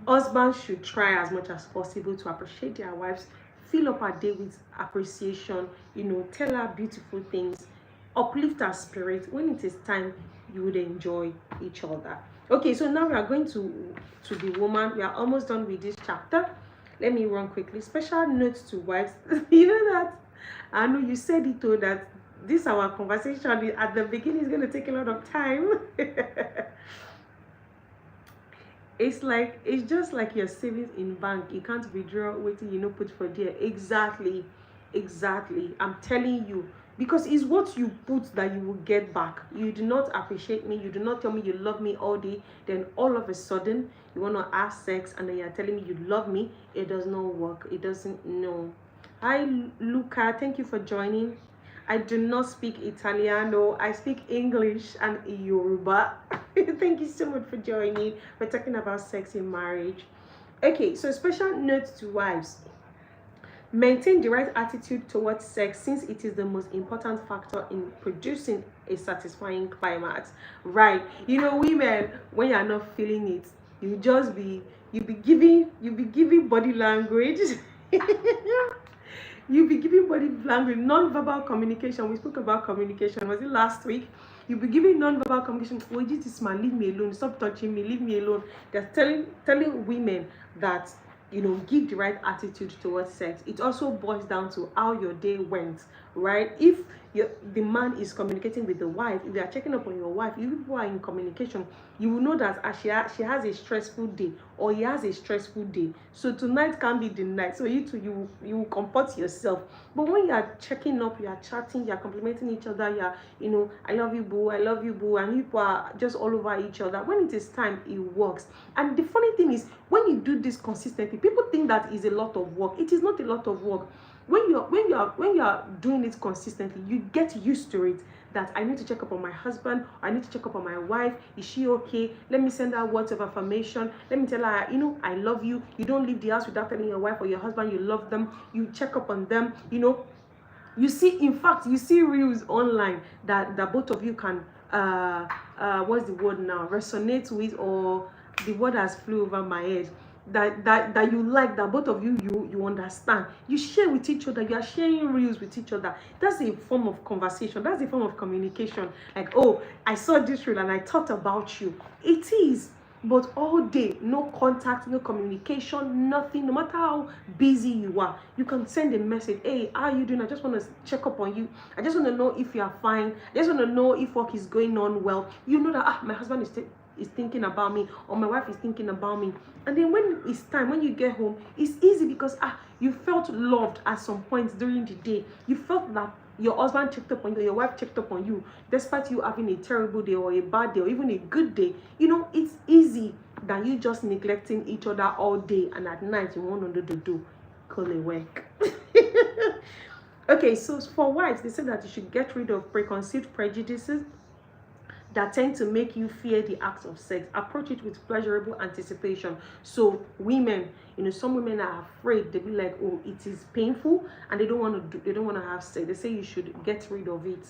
husbands should try as much as possible to appreciate their wives, fill up her day with appreciation, tell her beautiful things, uplift her spirit. When it is time, you would enjoy each other. Okay, so now we are going to the woman. We are almost done with this chapter. Let me run quickly. Special notes to wives. You know that I know you said it too, that this our conversation at the beginning is going to take a lot of time. It's just like your savings in bank. You can't withdraw waiting, put for there. Exactly. I'm telling you, because it's what you put that you will get back. You do not appreciate me, you do not tell me you love me all day, then all of a sudden you want to have sex and then you're telling me you love me. It does not work. It doesn't. No. Hi Luca, thank you for joining. I do not speak Italiano. I speak English and Yoruba. Thank you so much for joining. We're talking about sex in marriage. Okay, so special note to wives. Maintain the right attitude towards sex, since it is the most important factor in producing a satisfying climax. Right. Women, when you're not feeling it, you be giving body language. You be giving body language, non-verbal communication. We spoke about communication. Was it last week? You be giving non-verbal communication. Oh, this man, leave me alone. Stop touching me. Leave me alone. They're telling women that, give the right attitude towards sex. It also boils down to how your day went, right? If the man is communicating with the wife, if you are checking up on your wife, if people are in communication, you will know that she has a stressful day, or he has a stressful day. So tonight can be the night. So you will comport yourself. But when you are checking up, you are chatting, you are complimenting each other, I love you, boo, and people are just all over each other. When it is time, it works. And the funny thing is, when you do this consistently, people think that is a lot of work. It is not a lot of work. When you are doing it consistently, you get used to it. That I need to check up on my husband, I need to check up on my wife. Is she okay? Let me send her words of affirmation. Let me tell her, I love you. You don't leave the house without telling your wife or your husband you love them. You check up on them. You see, in fact, you see reels online that both of you can what's the word now, resonate with, or the word has flew over my head, that you like, that both of you understand. You share with each other. You are sharing reels with each other. That's a form of conversation. That's a form of communication. Like, oh, I saw this reel and I thought about you. It is. But all day, no contact, no communication, nothing. No matter how busy you are, you can send a message. Hey, how are you doing? I just want to check up on you. I just want to know if you are fine. I just want to know if work is going on well. You know that my husband is thinking about me, or my wife is thinking about me. And then when it's time, when you get home, it's easy because you felt loved at some point during the day. You felt that your husband checked up on you, your wife checked up on you, despite you having a terrible day or a bad day or even a good day. It's easy than you just neglecting each other all day, and at night you want to do call it work. Okay, so for wives, they say that you should get rid of preconceived prejudices that tend to make you fear the act of sex. Approach it with pleasurable anticipation. So women, some women are afraid. They be like, oh, it is painful, and they don't want to have sex. They say you should get rid of it.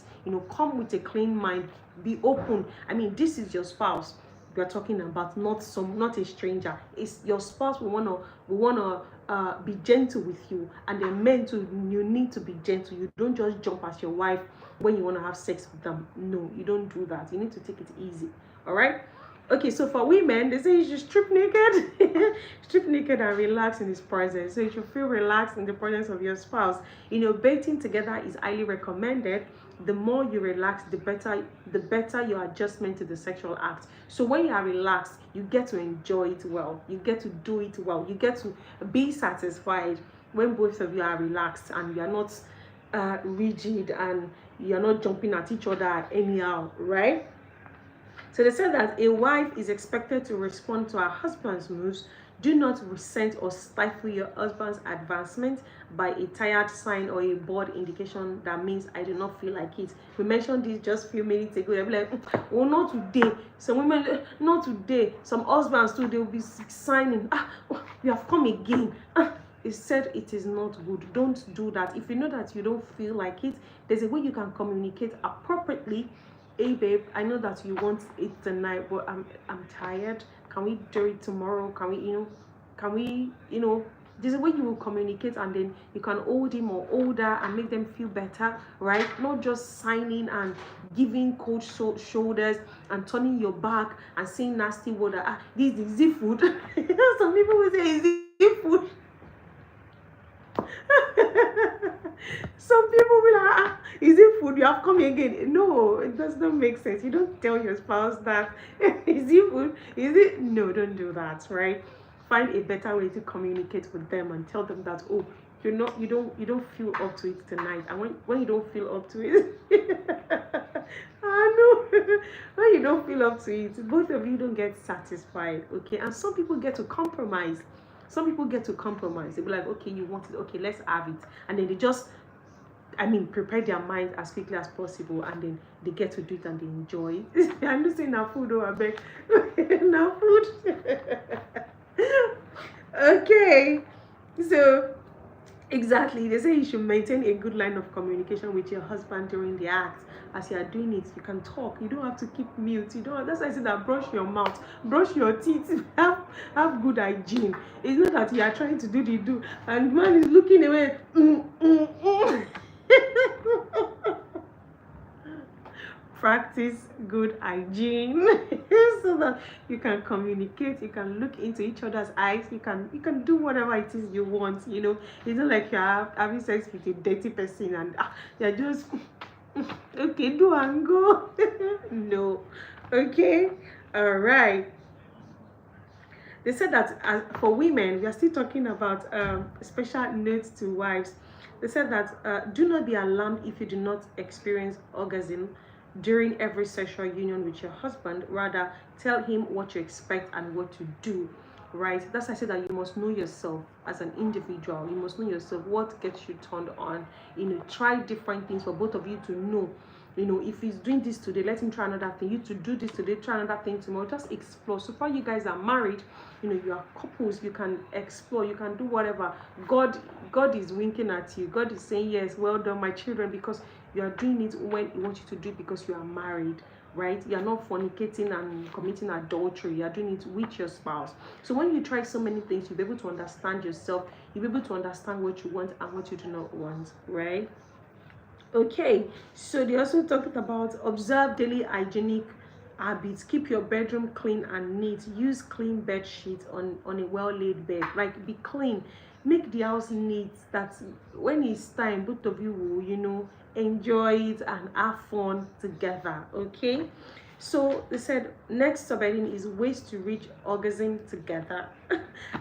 Come with a clean mind, be open. I mean, this is your spouse we are talking about, not a stranger. It's your spouse. We wanna be gentle with you, and then men too, you need to be gentle. You don't just jump at your wife when you want to have sex with them. No, you don't do that. You need to take it easy. All right. Okay, so for women, they say you should strip naked. Strip naked and relax in his presence. So you should feel relaxed in the presence of your spouse. Bathing together is highly recommended. The more you relax, the better your adjustment to the sexual act. So when you are relaxed, you get to enjoy it well. You get to do it well. You get to be satisfied when both of you are relaxed and you are not rigid, and you are not jumping at each other anyhow, right? So they said that a wife is expected to respond to her husband's moves, Do not resent or stifle your husband's advancement by a tired sign or a bored indication that means I do not feel like it. We mentioned this just a few minutes ago. They'll be like, oh, not today. Some women, not today. Some husbands too, they'll be signing, you have come again. It said it is not good. Don't do that. If you know that you don't feel like it, there's a way you can communicate appropriately. Hey babe, I know that you want it tonight, but I'm tired. Can we do it tomorrow? Can we there's a way you will communicate, and then you can hold him or hold her and make them feel better, right? Not just signing and giving cold shoulders and turning your back and saying nasty word. This is easy food. Some people will say easy food. Some people will like, is it food? You have come again. No, it does not make sense. You don't tell your spouse that. Is it food? Is it? No, don't do that, right? Find a better way to communicate with them and tell them that, oh, you don't feel up to it tonight. And when you don't feel up to it, no, when you don't feel up to it, both of you don't get satisfied, okay? And some people get to compromise. Some people get to compromise. They'll be like, okay, you want it, okay, let's have it. And then they just, prepare their mind as quickly as possible, and then they get to do it and they enjoy it. I'm not saying now food, I beg. Now food. Okay. So, exactly. They say you should maintain a good line of communication with your husband during the act. As you are doing it, you can talk. You don't have to keep mute. You don't. That's why I said that brush your mouth, brush your teeth, have good hygiene. It's not that you are trying to do the do, and man is looking away. Practice good hygiene so that you can communicate, you can look into each other's eyes, you can do whatever it is you want. It's not like you're having sex with a dirty person and you're just okay, do and go. No. Okay. All right. They said that for women, we are still talking about special notes to wives. They said that do not be alarmed if you do not experience orgasm during every sexual union with your husband. Rather, tell him what you expect and what to do, right? That's why I said that you must know yourself as an individual. You must know yourself, what gets you turned on. Try different things for both of you to know. If he's doing this today, let him try another thing. You to do this today, try another thing tomorrow. Just explore. So far, you guys are married, you are couples, you can explore, you can do whatever. God is winking at you. God is saying, yes, well done, my children, because you are doing it when he wants you to do it, because you are married, right? You are not fornicating and committing adultery. You are doing it with your spouse. So when you try so many things, you'll be able to understand yourself. You'll be able to understand what you want and what you do not want, right? Okay, so they also talked about observe daily hygienic habits. Keep your bedroom clean and neat. Use clean bed sheets on a well-laid bed. Like, be clean. Make the house neat. That when it's time, both of you will, enjoy it and have fun together. Okay. So they said next subheading is ways to reach orgasm together.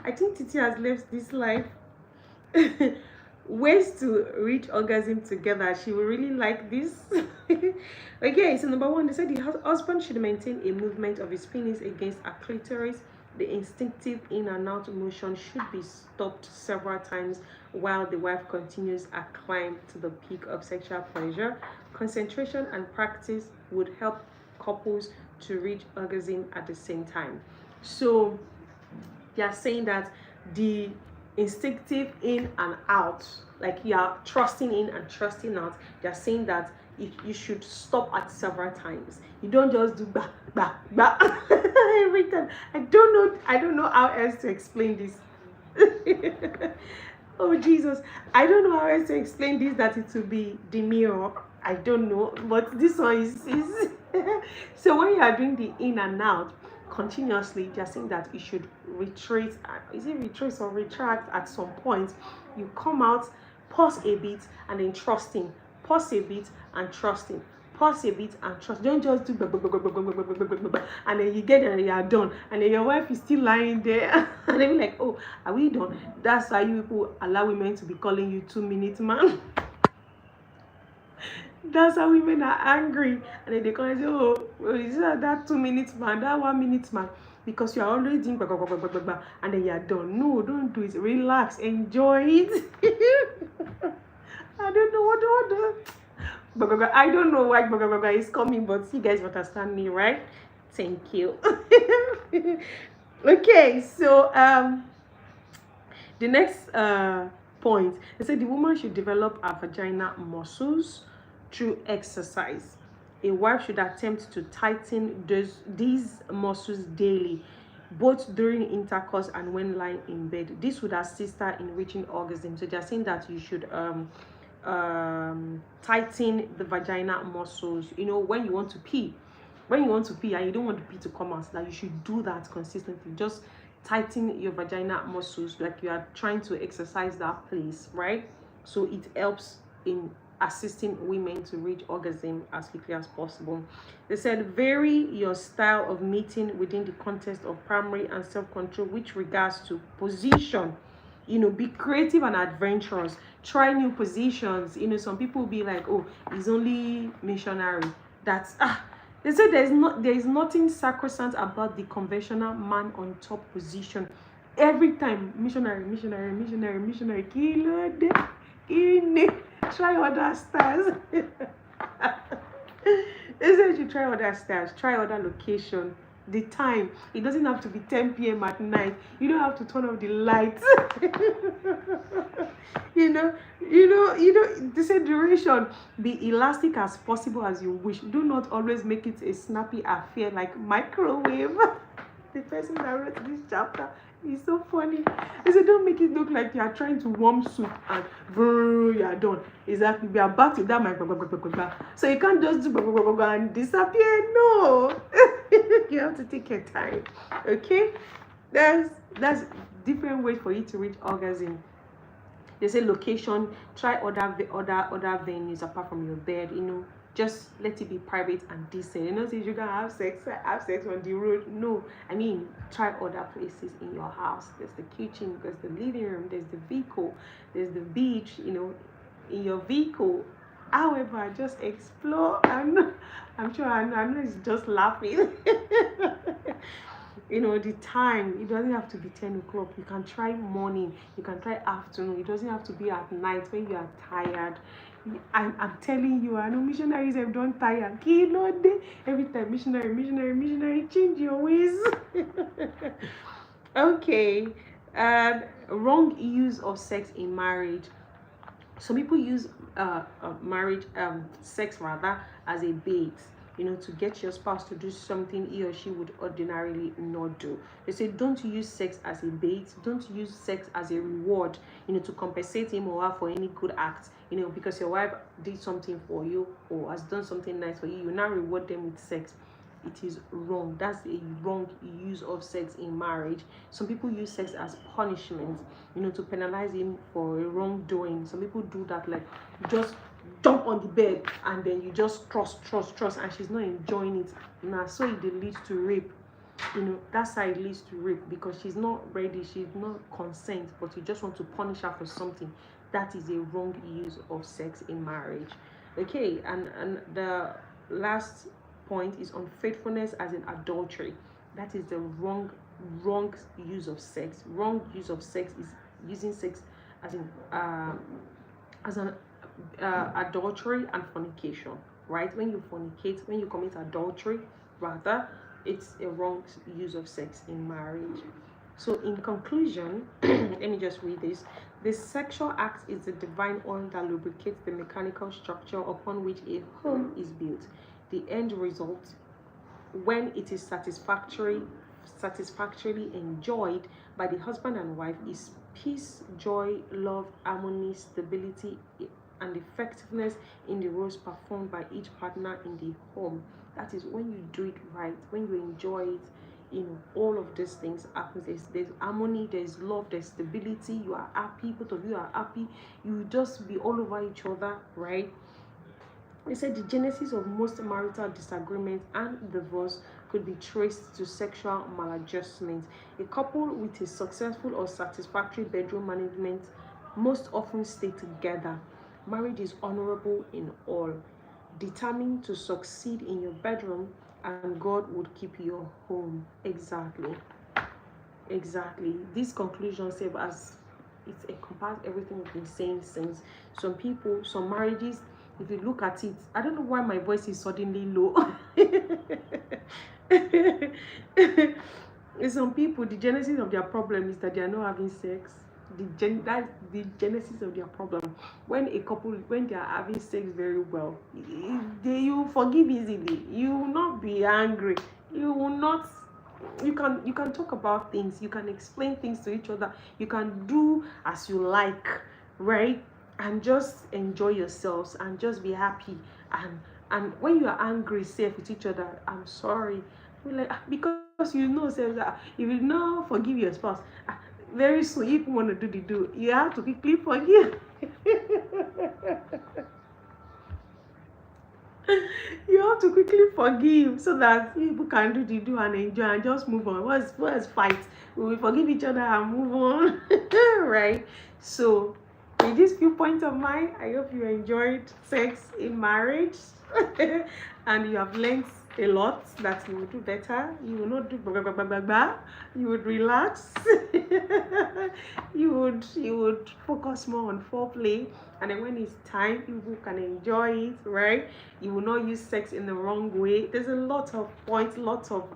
I think Titi has left this life. Ways to reach orgasm together. She will really like this. Okay, so number one, they said the husband should maintain a movement of his penis against a clitoris. The instinctive in and out motion should be stopped several times while the wife continues a climb to the peak of sexual pleasure. Concentration and practice would help couples to reach orgasm at the same time. So they are saying that the instinctive in and out, like you are trusting in and trusting out, they're saying that you should stop at several times. You don't just do ba ba ba every time. I don't know how else to explain this. Oh Jesus, I don't know how else to explain this, that it will be demure. I don't know, but this one is so when you are doing the in and out continuously, they're saying that you should retreat. Is it retrace or retract? At some point you come out, pause a bit, and then trusting. Pause a bit and trusting. Pause a bit and trust. Don't just do and then you get there and you are done, and then your wife is still lying there and they be like, oh, are we done? That's why you people allow women to be calling you 2-minute man. That's how women are angry, and then they come and say, oh, is that 2 minutes man, that 1 minute man? because you are always doing and then you are done. No, don't do it. Relax, enjoy it. I don't know I don't know why is coming, but you guys understand me, right? Thank you. Okay, so the next point, they say the woman should develop her vagina muscles through exercise. A wife should attempt to tighten these muscles daily, both during intercourse and when lying in bed. This would assist her in reaching orgasm. So they're saying that you should tighten the vagina muscles. You know, when you want to pee, and you don't want the pee to come out, that you should do that consistently. Just tighten your vagina muscles like you are trying to exercise that place, right? So it helps in assisting women to reach orgasm as quickly as possible. They said vary your style of meeting within the context of primary and self-control, which regards to position. You know, be creative and adventurous. Try new positions. You know, some people will be like, oh, it's only missionary. That's they say there is nothing sacrosanct about the conventional man on top position. Every time missionary. Try other styles. They say you try other styles, try other location. The time, it doesn't have to be 10 p.m. at night. You don't have to turn off the lights. you know they say duration, be elastic as possible as you wish. Do not always make it a snappy affair like microwave. The person that wrote this chapter is so funny. They say don't make it look like you are trying to warm soup and you are done. Exactly, we are back to that microwave. So you can't just do and disappear. No. You have to take your time. Okay, that's different ways for you to reach orgasm. They say location, try other venues apart from your bed. You know, just let it be private and decent. You know, so you can have sex on the road. No, I mean, try other places in your house. There's the kitchen, there's the living room, there's the vehicle, there's the beach. You know, in your vehicle. However, just explore. I'm sure I know it's just laughing. You know, the time, it doesn't have to be 10 o'clock. You can try morning, you can try afternoon. It doesn't have to be at night when you are tired. I'm telling you, I know missionaries have done tired. Every time missionary, change your ways. Okay, wrong use of sex in marriage. Some people use marriage sex rather as a bait, you know, to get your spouse to do something he or she would ordinarily not do. They say don't use sex as a bait, don't use sex as a reward, you know, to compensate him or her for any good act, you know, because your wife did something for you or has done something nice for you, you now reward them with sex. It is wrong. That's a wrong use of sex in marriage. Some people use sex as punishment, you know, to penalize him for a wrongdoing. Some people do that, like just jump on the bed and then you just trust, and she's not enjoying it. Now, so it leads to rape. You know, that's how it leads to rape, because she's not ready, she's not consent, but you just want to punish her for something. That is a wrong use of sex in marriage. Okay, and the last point is unfaithfulness as in adultery. That is the wrong use of sex. Wrong use of sex is using sex as in as an adultery and fornication, right? When you fornicate, when you commit adultery, rather, it's a wrong use of sex in marriage. So in conclusion, let me just read this. The sexual act is the divine oil that lubricates the mechanical structure upon which a home is built. The end result, when it is satisfactorily enjoyed by the husband and wife, is peace, joy, love, harmony, stability, and effectiveness in the roles performed by each partner in the home. That is when you do it right, when you enjoy it. You know, all of these things happen. There's harmony, there's love, there's stability. You are happy, both of you are happy. You just be all over each other, right? They said the genesis of most marital disagreements and divorce could be traced to sexual maladjustment. A couple with a successful or satisfactory bedroom management most often stay together. Marriage is honorable in all. Determined to succeed in your bedroom, and God would keep your home. Exactly. This conclusion serves as it encompasses everything we've been saying since. Some people, some marriages, if you look at it, I don't know why my voice is suddenly low. Some people, the genesis of their problem is that they are not having sex. That's the genesis of their problem. When a couple, when they are having sex very well, you forgive easily. You will not be angry. You will not. You can talk about things. You can explain things to each other. You can do as you like, right? And just enjoy yourselves and just be happy. And when you are angry, safe with each other, I'm sorry. We're like, because you know, say that if you now forgive your spouse, very soon, if you want to do the do, you have to quickly forgive. You have to quickly forgive so that people can do the do and enjoy and just move on. What's fight? We will forgive each other and move on. Right? So with these few points of mine, I hope you enjoyed sex in marriage. And you have learned a lot that you will do better. You will not do blah, blah, blah, blah, blah. You would relax. you would focus more on foreplay, and then when it's time, people can enjoy it, right? You will not use sex in the wrong way. There's a lot of points, lots of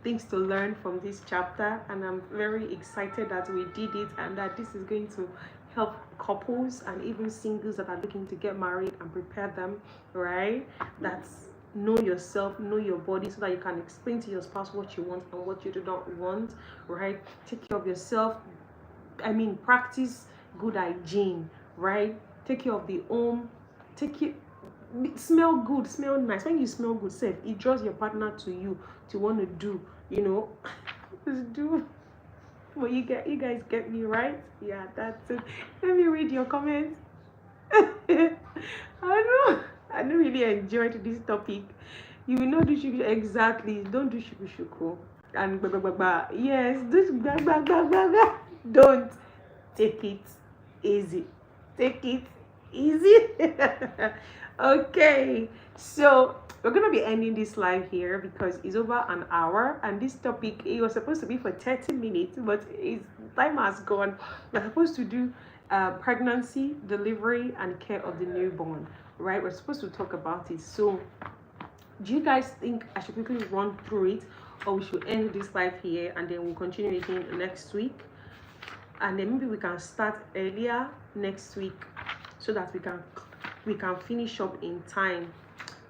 things to learn from this chapter, and I'm very excited that we did it and that this is going to help couples and even singles that are looking to get married and prepare them, right? That's know yourself, know your body, so that you can explain to your spouse what you want and what you do not want, right? Take care of yourself. Practice good hygiene, right? Take care of the home. Take it. Smell good, smell nice. When you smell good, safe, it draws your partner to you to want to do. Just do. Well, you guys get me right? Yeah, that's it. Let me read your comments. I know. I don't really enjoyed this topic. You will not do shuku exactly. Don't do shuku shuku. And blah, blah, blah, blah. Yes, do blah, blah, blah, blah, blah. Don't. Take it easy. Take it easy. Okay, so we're gonna be ending this live here because it's over an hour, and this topic, it was supposed to be for 30 minutes, but time has gone. We're supposed to do pregnancy, delivery, and care of the newborn, right? We're supposed to talk about it. So do you guys think I should quickly run through it, or we should end this live here and then we'll continue again next week? And then maybe we can start earlier next week so that we can finish up in time.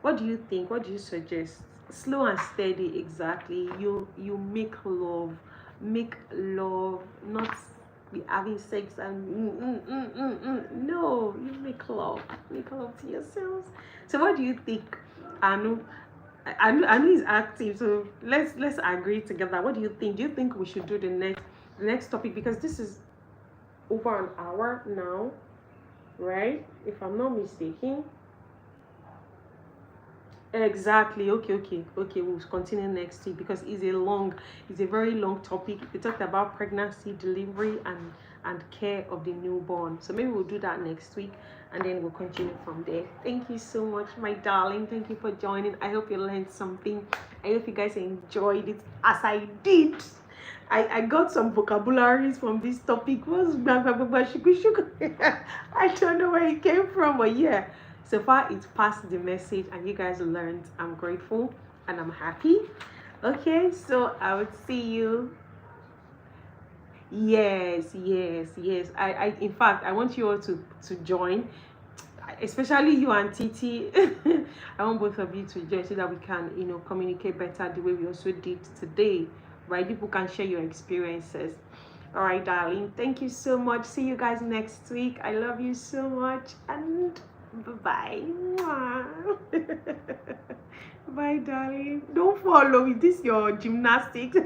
What do you think? What do you suggest? Slow and steady, exactly. You make love, not be having sex and no, you make love to yourselves. So what do you think? Anu is active, so let's agree together. What do you think? Do you think we should do the next topic, because this is over an hour now, right? If I'm not mistaken. Exactly. Okay. We'll continue next week because it's a very long topic. We talked about pregnancy, delivery, and care of the newborn. So maybe we'll do that next week, and then we'll continue from there. Thank you so much, my darling. Thank you for joining. I hope you learned something. I hope you guys enjoyed it as I did. I got some vocabularies from this topic. What's blah blah blah blah shuku shuku? I don't know where it came from, but yeah. So far, it's passed the message, and you guys learned. I'm grateful and I'm happy. Okay, so I would see you. Yes. I in fact, I want you all to join, especially you and Titi. I want both of you to join so that we can, communicate better the way we also did today, right? People can share your experiences. All right, darling. Thank you so much. See you guys next week. I love you so much, and bye. Bye, darling. Don't follow me. This is your gymnastics.